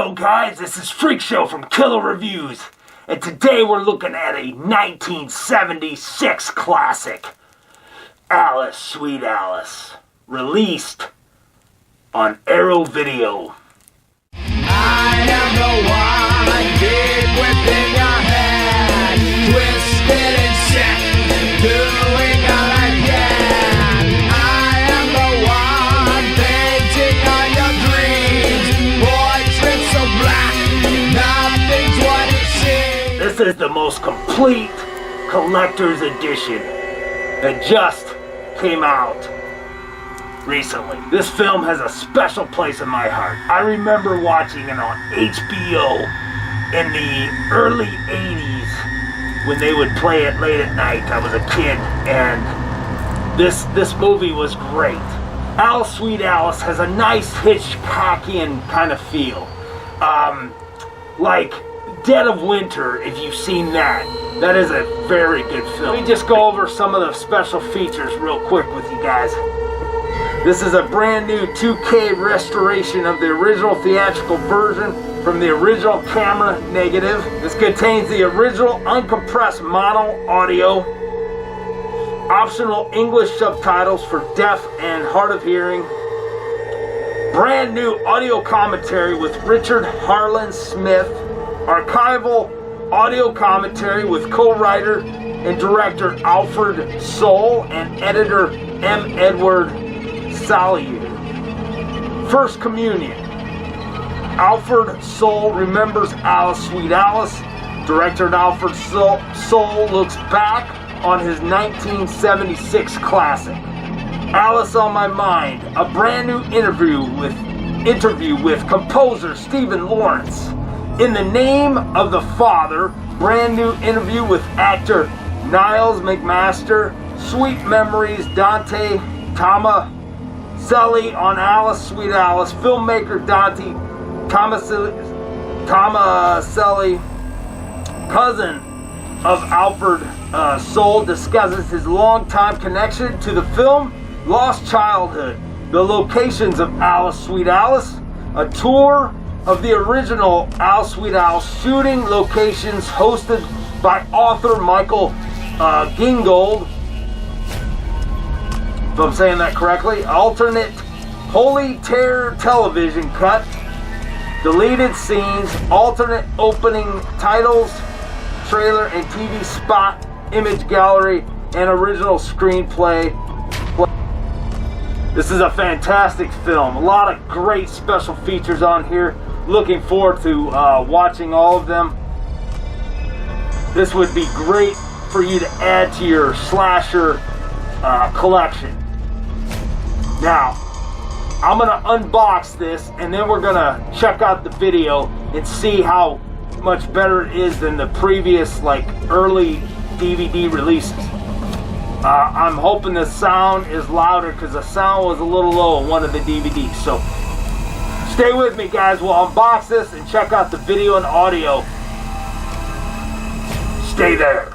Yo guys, this is Freak Show from Killer Reviews, and today we're looking at a 1976 classic, Alice, Sweet Alice, released on Arrow Video. I am the one deep within your head, twisted and sick, doing all I can. I am the one painting on your dreams, portraits so black, nothing's what it seems. This is the most complete collector's edition that just came out recently. This film has a special place in my heart. I remember watching it on HBO in the early 80s when they would play it late at night. I was a kid, and this movie was great. Alice, Sweet Alice has a nice Hitchcockian kind of feel. Like Dead of Winter, if you've seen that. That is a very good film. Let me just go over some of the special features real quick with you guys. This is a brand new 2K restoration of the original theatrical version from the original camera negative. This contains the original uncompressed mono audio, optional English subtitles for deaf and hard of hearing, brand new audio commentary with Richard Harlan Smith, archival audio commentary with co-writer and director Alfred Sole and editor M. Edward Salier. First Communion. Alfred Sole remembers Alice, Sweet Alice. Director Alfred Sole looks back on his 1976 classic. Alice on My Mind, a brand new interview with composer Stephen Lawrence. In the Name of the Father, brand new interview with actor Niles McMaster. Sweet Memories, Dante Tomaselli on Alice, Sweet Alice. Filmmaker Dante Tomaselli, cousin of Alfred Sole, discusses his longtime connection to the film Lost Childhood, the locations of Alice, Sweet Alice, a tour of the original Alice, Sweet Alice shooting locations hosted by author Michael Gingold, if I'm saying that correctly. Alternate Holy Terror television cut, deleted scenes, alternate opening titles, trailer and TV spot, image gallery, and original screenplay. This is a fantastic film. A lot of great special features on here. Looking forward to watching all of them. This would be great for you to add to your slasher collection. Now, I'm gonna unbox this and then we're gonna check out the video and see how much better it is than the previous early DVD releases. I'm hoping the sound is louder because the sound was a little low on one of the DVDs. So stay with me, guys. We'll unbox this and check out the video and audio. Stay there.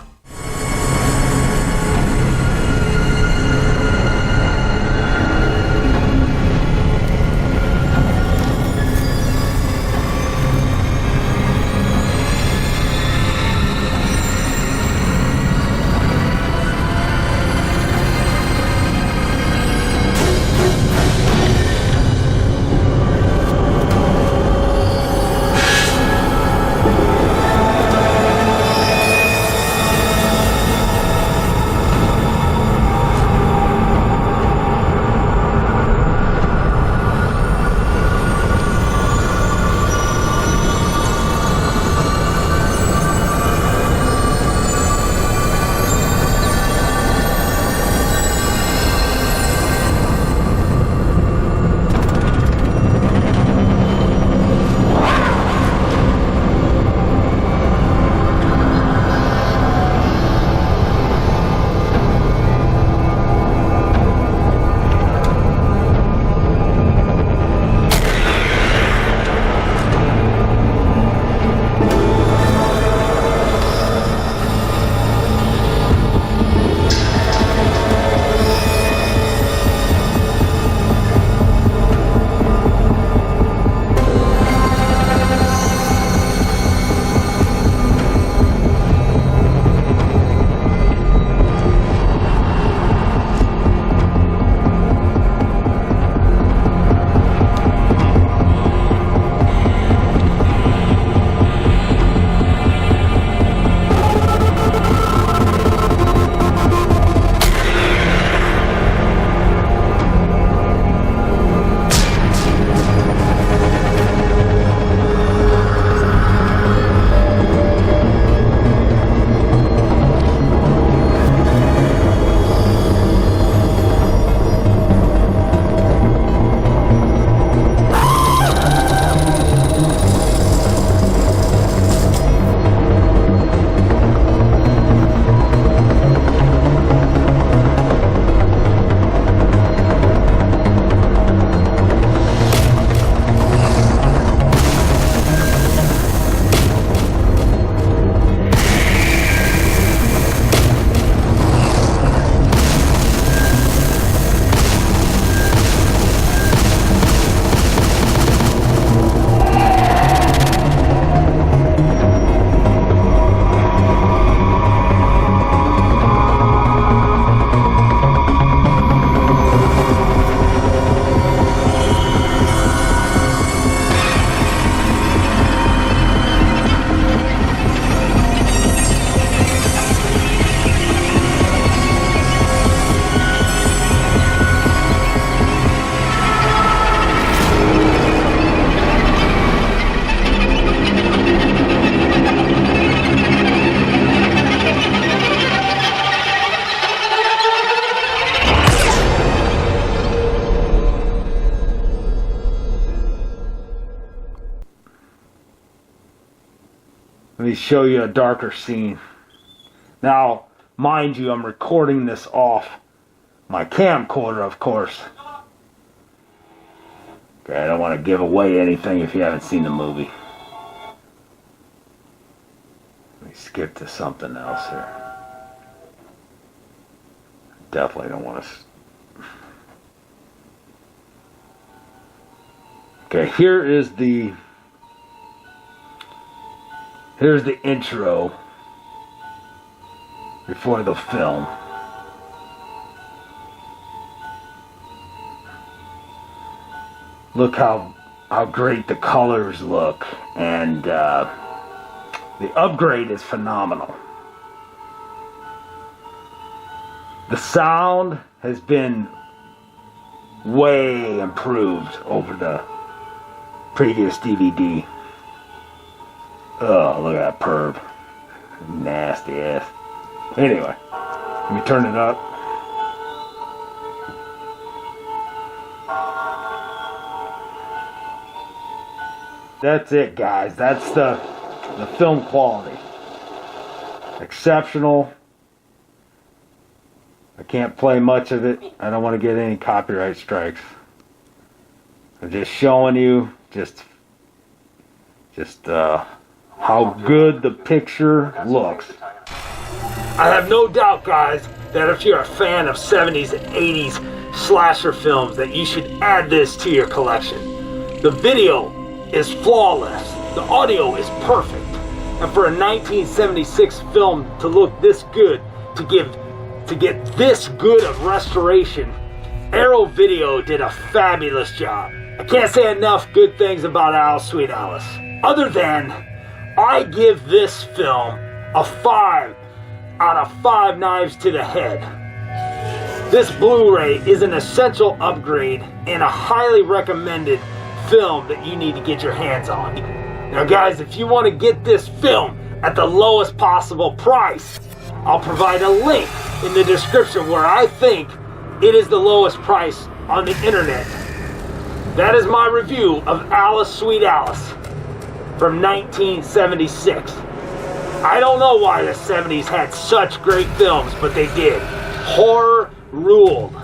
Let me show you a darker scene. Now, mind you, I'm recording this off my camcorder, of course. Okay, I don't want to give away anything if you haven't seen the movie. Let me skip to something else here. Definitely don't want to... Okay, here's the intro before the film. Look how great the colors look, and the upgrade is phenomenal. The sound has been way improved over the previous DVD. Oh, look at that perv. Nasty ass. Anyway, let me turn it up. That's it, guys. That's the film quality. Exceptional. I can't play much of it. I don't want to get any copyright strikes. I'm just showing you just how good the picture looks. I have no doubt, guys, that if you're a fan of 70s and 80s slasher films, that you should add this to your collection. The video is flawless. The audio is perfect. And for a 1976 film to look this good, to get this good of restoration, Arrow Video did a fabulous job. I can't say enough good things about Alice, Sweet Alice. Other than, I give this film a 5 out of 5 knives to the head. This Blu-ray is an essential upgrade and a highly recommended film that you need to get your hands on. Now guys, if you want to get this film at the lowest possible price, I'll provide a link in the description where I think it is the lowest price on the internet. That is my review of Alice, Sweet Alice from 1976. I don't know why the 70s had such great films, but they did. Horror ruled.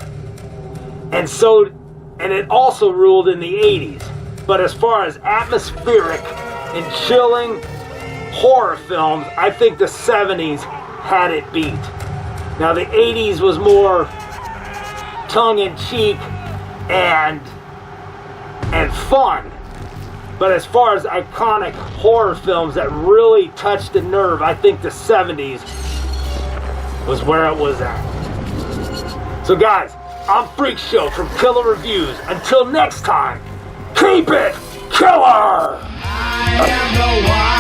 And it also ruled in the 80s. But as far as atmospheric and chilling horror films, I think the 70s had it beat. Now the 80s was more tongue-in-cheek and fun. But as far as iconic horror films that really touched the nerve, I think the 70s was where it was at. So guys, I'm Freak Show from Killer Reviews. Until next time, keep it killer! I am the one.